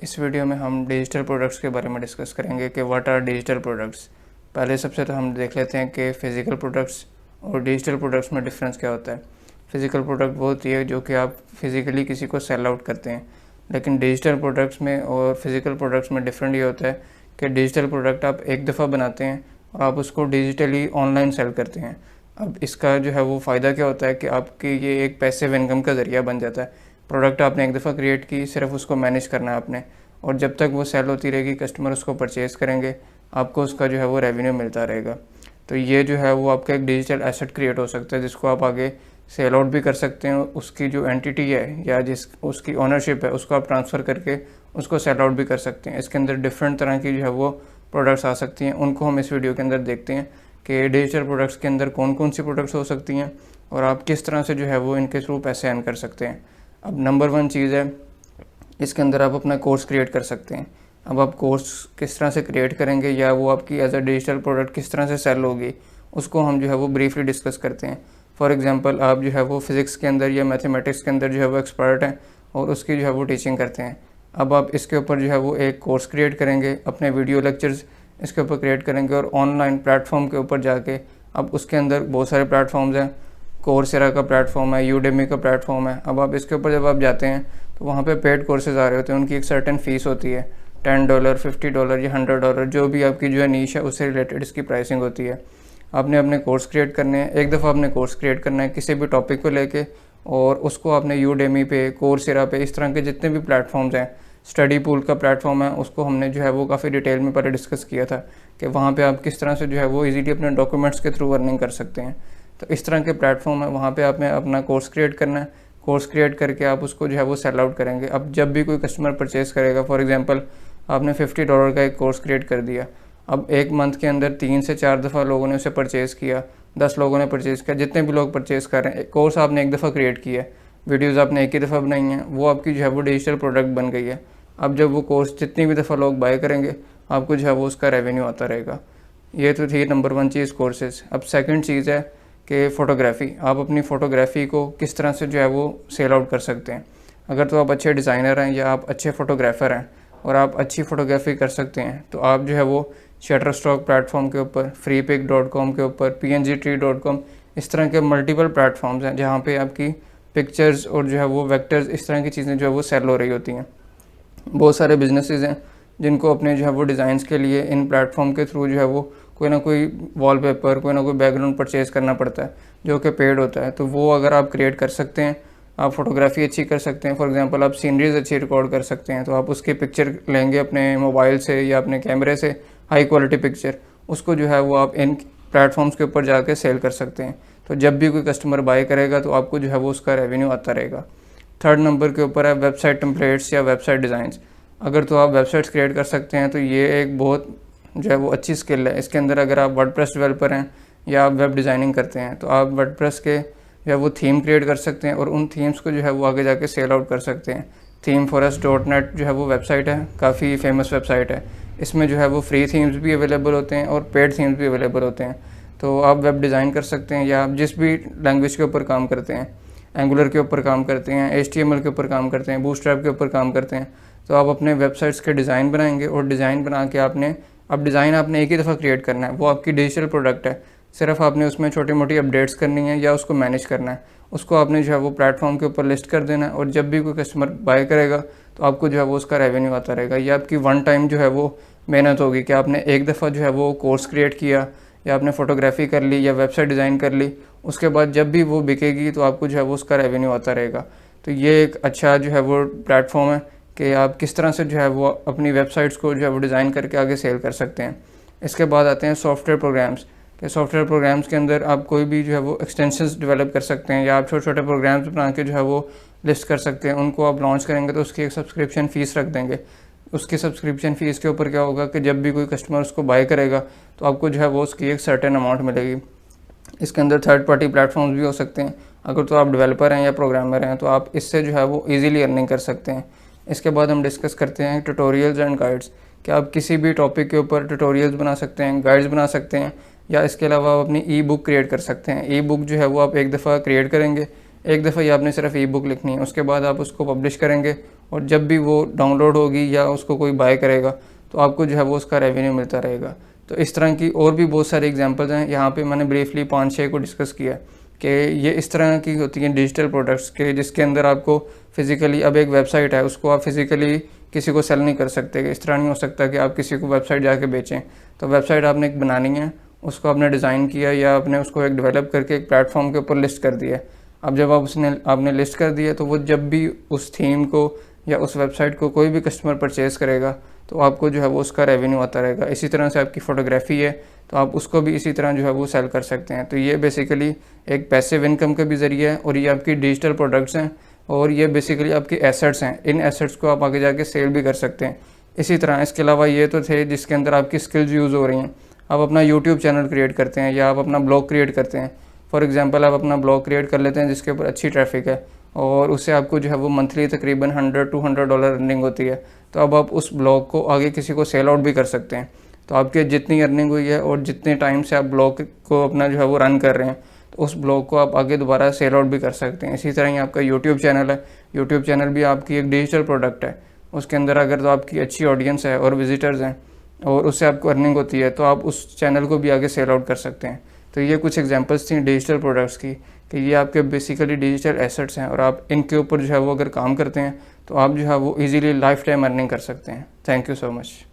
इस वीडियो में हम डिजिटल प्रोडक्ट्स के बारे में डिस्कस करेंगे कि व्हाट आर डिजिटल प्रोडक्ट्स। पहले सबसे तो हम देख लेते हैं कि फ़िज़िकल प्रोडक्ट्स और डिजिटल प्रोडक्ट्स में डिफरेंस क्या होता है। फ़िज़िकल प्रोडक्ट वो होती है जो कि आप फिज़िकली किसी को सेल आउट करते हैं, लेकिन डिजिटल प्रोडक्ट्स में और फिज़िकल प्रोडक्ट्स में डिफरेंट ये होता है कि डिजिटल प्रोडक्ट आप एक दफ़ा बनाते हैं और आप उसको डिजिटली ऑनलाइन सेल करते हैं। अब इसका जो है वो फ़ायदा क्या होता है कि आपकी ये एक पैसिव इनकम का ज़रिया बन जाता है। प्रोडक्ट आपने एक दफ़ा क्रिएट की, सिर्फ उसको मैनेज करना है आपने, और जब तक वो सेल होती रहेगी कस्टमर उसको परचेज़ करेंगे, आपको उसका जो है वो रेवेन्यू मिलता रहेगा। तो ये जो है वो आपका एक डिजिटल एसेट क्रिएट हो सकता है जिसको आप आगे सेल आउट भी कर सकते हैं। उसकी जो एंटिटी है या जिस उसकी ओनरशिप है उसको आप ट्रांसफ़र करके उसको सेल आउट भी कर सकते हैं। इसके अंदर डिफरेंट तरह की जो है वो प्रोडक्ट्स आ सकती हैं, उनको हम इस वीडियो के अंदर देखते हैं कि डिजिटल प्रोडक्ट्स के अंदर कौन कौन सी प्रोडक्ट्स हो सकती हैं और आप किस तरह से जो है वो इनके थ्रू पैसे अर्न कर सकते हैं। अब नंबर 1 चीज़ है, इसके अंदर आप अपना कोर्स क्रिएट कर सकते हैं। अब आप कोर्स किस तरह से क्रिएट करेंगे या वो आपकी एज अ डिजिटल प्रोडक्ट किस तरह से सेल होगी, उसको हम जो है वो ब्रीफली डिस्कस करते हैं। फॉर एग्जांपल, आप जो है वो फिज़िक्स के अंदर या मैथमेटिक्स के अंदर जो है वो एक्सपर्ट हैं और उसकी जो है वो टीचिंग करते हैं। अब आप इसके ऊपर जो है वो एक कोर्स क्रिएट करेंगे, अपने वीडियो लेक्चर्स इसके ऊपर क्रिएट करेंगे और ऑनलाइन प्लेटफॉर्म के ऊपर जाके, अब उसके अंदर बहुत सारे प्लेटफॉर्म्स हैं, कोर्सेरा का प्लेटफॉर्म है, यूडेमी का प्लेटफॉर्म है। अब आप इसके ऊपर जब आप जाते हैं तो वहाँ पे पेड कोर्सेज आ रहे होते हैं, उनकी एक सर्टेन फ़ीस होती है, $10, $50 या $100, जो भी आपकी जो है नीश है उससे रिलेटेड इसकी प्राइसिंग होती है। आपने अपने कोर्स क्रिएट करने हैं, एक दफ़ा आपने कोर्स क्रिएट करना है किसी भी टॉपिक को लेके, और उसको आपने यूडेमी पे, कोर्सेरा पे, इस तरह के जितने भी प्लेटफॉर्म्स हैं, स्टडी पूल का प्लेटफॉर्म है, उसको हमने जो है वो काफ़ी डिटेल में पहले डिस्कस किया था कि वहाँ पे आप किस तरह से जो है वो इजीली अपने डॉक्यूमेंट्स के थ्रू अर्निंग कर सकते हैं। तो इस तरह के प्लेटफॉर्म है, वहाँ पे आपने अपना कोर्स क्रिएट करना है। कोर्स क्रिएट करके आप उसको जो है वो सेल आउट करेंगे। अब जब भी कोई कस्टमर परचेज़ करेगा, फॉर एग्जांपल आपने $50 का एक कोर्स क्रिएट कर दिया, अब एक मंथ के अंदर 3 से 4 दफ़ा लोगों ने उसे परचेज़ किया, 10 लोगों ने परचेज़ किया, जितने भी लोग परचेज़ कर रहे हैं, कोर्स आपने एक दफ़ा क्रिएट किया है, वीडियोज़ आपने एक ही दफ़ा बनाई हैं, वो आपकी जो है वो डिजिटल प्रोडक्ट बन गई है। अब जब वो कोर्स जितनी भी दफ़ा लोग बाय करेंगे, आपको जो है वो उसका रेवेन्यू आता रहेगा। ये तो थी नंबर 1 चीज़, कोर्सेज़। अब सेकंड चीज़ है कि फ़ोटोग्राफ़ी। आप अपनी फ़ोटोग्राफ़ी को किस तरह से जो है वो सेल आउट कर सकते हैं। अगर तो आप अच्छे डिज़ाइनर हैं या आप अच्छे फ़ोटोग्राफ़र हैं और आप अच्छी फ़ोटोग्राफ़ी कर सकते हैं, तो आप जो है वो शटरस्टॉक प्लेटफॉर्म के ऊपर, freepik.com के ऊपर, pngtree.com, इस तरह के मल्टीपल प्लेटफॉर्म्स हैं जहाँ पे आपकी पिक्चर्स और जो है वो वेक्टर्स, इस तरह की चीज़ें जो है वो सेल हो रही होती हैं। बहुत सारे बिजनेसेस हैं जिनको अपने जो है वो डिज़ाइंस के लिए इन प्लेटफॉर्म के थ्रू जो है वो कोई ना कोई वॉलपेपर, कोई ना कोई बैकग्राउंड परचेज़ करना पड़ता है जो कि पेड होता है। तो वो अगर आप क्रिएट कर सकते हैं, आप फ़ोटोग्राफ़ी अच्छी कर सकते हैं, फॉर एग्जांपल आप सीनरीज अच्छी रिकॉर्ड कर सकते हैं, तो आप उसकी पिक्चर लेंगे अपने मोबाइल से या अपने कैमरे से, हाई क्वालिटी पिक्चर, उसको जो है वो आप इन प्लेटफॉर्म्स के ऊपर जाके सेल कर सकते हैं। तो जब भी कोई कस्टमर बाय करेगा तो आपको जो है वो उसका रेवेन्यू आता रहेगा। थर्ड नंबर के ऊपर है वेबसाइट टेम्पलेट्स या वेबसाइट डिज़ाइंस। अगर तो आप वेबसाइट्स क्रिएट कर सकते हैं तो ये एक बहुत जो है वो अच्छी स्किल है। इसके अंदर अगर आप वर्डप्रेस डेवलपर हैं या आप वेब डिज़ाइनिंग करते हैं तो आप वर्डप्रेस के जो है वो थीम क्रिएट कर सकते हैं और उन थीम्स को जो है वो आगे जाके सेल आउट कर सकते हैं। themeforest.net जो है वो वेबसाइट है, काफ़ी फेमस वेबसाइट है। इसमें जो है वो फ्री थीम्स भी अवेलेबल होते हैं और पेड थीम्स भी अवेलेबल होते हैं। तो आप वेब डिज़ाइन कर सकते हैं या आप जिस भी लैंग्वेज के ऊपर काम करते हैं, एंगुलर के ऊपर काम करते हैं, HTML के ऊपर काम करते हैं, बूटस्ट्रैप के ऊपर काम करते हैं, तो आप अपने वेबसाइट्स के डिज़ाइन बनाएंगे और डिज़ाइन बना के अब डिज़ाइन आपने एक ही दफ़ा क्रिएट करना है, वो आपकी डिजिटल प्रोडक्ट है, सिर्फ आपने उसमें छोटी मोटी अपडेट्स करनी है या उसको मैनेज करना है। उसको आपने जो है वो प्लेटफॉर्म के ऊपर लिस्ट कर देना है और जब भी कोई कस्टमर बाय करेगा तो आपको जो है वो उसका रेवेन्यू आता रहेगा। ये आपकी वन टाइम जो है वो मेहनत होगी कि आपने एक दफ़ा जो है वो कोर्स क्रिएट किया या आपने फ़ोटोग्राफ़ी कर ली या वेबसाइट डिज़ाइन कर ली, उसके बाद जब भी वो बिकेगी तो आपको जो है वो उसका रेवेन्यू आता रहेगा। तो ये एक अच्छा जो है वो प्लेटफॉर्म है कि आप किस तरह से जो है वो अपनी वेबसाइट्स को जो है वो डिज़ाइन करके आगे सेल कर सकते हैं। इसके बाद आते हैं सॉफ्टवेयर प्रोग्राम्स, कि सॉफ्टवेयर प्रोग्राम्स के अंदर आप कोई भी जो है वो एक्सटेंशंस डेवलप कर सकते हैं या आप छोटे छोटे प्रोग्राम्स बना के जो है वो लिस्ट कर सकते हैं। उनको आप लॉन्च करेंगे तो उसकी एक सब्सक्रिप्शन फ़ीस रख देंगे। उसकी सब्सक्रिप्शन फ़ीस के ऊपर क्या होगा कि जब भी कोई कस्टमर उसको बाय करेगा तो आपको जो है वो उसकी एक सर्टेन अमाउंट मिलेगी। इसके अंदर थर्ड पार्टी प्लेटफॉर्म्स भी हो सकते हैं। अगर तो आप डेवलपर हैं या प्रोग्रामर हैं तो आप इससे जो है वो ईज़िली अर्निंग कर सकते हैं। इसके बाद हम डिस्कस करते हैं ट्यूटोरियल्स एंड गाइड्स, कि आप किसी भी टॉपिक के ऊपर ट्यूटोरियल्स बना सकते हैं, गाइड्स बना सकते हैं, या इसके अलावा आप अपनी ई बुक क्रिएट कर सकते हैं। ई बुक जो है वो आप एक दफ़ा क्रिएट करेंगे, एक दफ़ा ही आपने सिर्फ ई बुक लिखनी है, उसके बाद आप उसको पब्लिश करेंगे और जब भी वो डाउनलोड होगी या उसको कोई बाय करेगा तो आपको जो है वो उसका रेवेन्यू मिलता रहेगा। तो इस तरह की और भी बहुत सारे एग्जांपल्स हैं, यहाँ पे मैंने ब्रीफली 5-6 को डिस्कस किया कि ये इस तरह की होती हैं डिजिटल प्रोडक्ट्स के, जिसके अंदर आपको फिज़िकली, अब एक वेबसाइट है उसको आप फिज़िकली किसी को सेल नहीं कर सकते। इस तरह नहीं हो सकता कि आप किसी को वेबसाइट जाके बेचें। तो वेबसाइट आपने एक बनानी है, उसको आपने डिज़ाइन किया या आपने उसको एक डेवलप करके एक प्लेटफॉर्म के ऊपर लिस्ट कर दिया। अब जब आपने लिस्ट कर दिया तो वो जब भी उस थीम को या उस वेबसाइट को कोई भी कस्टमर परचेज़ करेगा तो आपको जो है वो उसका रेवेन्यू आता रहेगा। इसी तरह से आपकी फ़ोटोग्राफी है तो आप उसको भी इसी तरह जो है वो सेल कर सकते हैं। तो ये बेसिकली एक पैसिव इनकम का भी ज़रिया है और ये आपकी डिजिटल प्रोडक्ट्स हैं और ये बेसिकली आपके एसेट्स हैं। इन एसेट्स को आप आगे जाके सेल भी कर सकते हैं। इसी तरह इसके अलावा ये तो थे जिसके अंदर आपकी स्किल्स यूज़ हो रही हैं। आप अपना यूट्यूब चैनल क्रिएट करते हैं या आप अपना ब्लॉग क्रिएट करते हैं। फॉर एग्जांपल आप अपना ब्लॉग क्रिएट कर लेते हैं जिसके ऊपर अच्छी ट्रैफिक है और उससे आपको जो है वो मंथली तकरीबन $100-200 अर्निंग होती है। तो अब आप उस ब्लॉग को आगे किसी को सेल आउट भी कर सकते हैं। तो आपके जितनी अर्निंग हुई है और जितने टाइम से आप ब्लॉग को अपना जो है वो रन कर रहे हैं तो उस ब्लॉग को आप आगे दोबारा सेल आउट भी कर सकते हैं। इसी तरह ही आपका यूट्यूब चैनल है, यूट्यूब चैनल भी आपकी एक डिजिटल प्रोडक्ट है। उसके अंदर अगर तो आपकी अच्छी ऑडियंस है और विजिटर्स हैं और उससे आपको अर्निंग होती है तो आप उस चैनल को भी आगे सेल आउट कर सकते हैं। तो ये कुछ एग्जांपल्स थी डिजिटल प्रोडक्ट्स की कि ये आपके बेसिकली डिजिटल एसेट्स हैं और आप इनके ऊपर जो है वो अगर काम करते हैं तो आप जो है वो इजीली लाइफ टाइम अर्निंग कर सकते हैं। Thank you so much.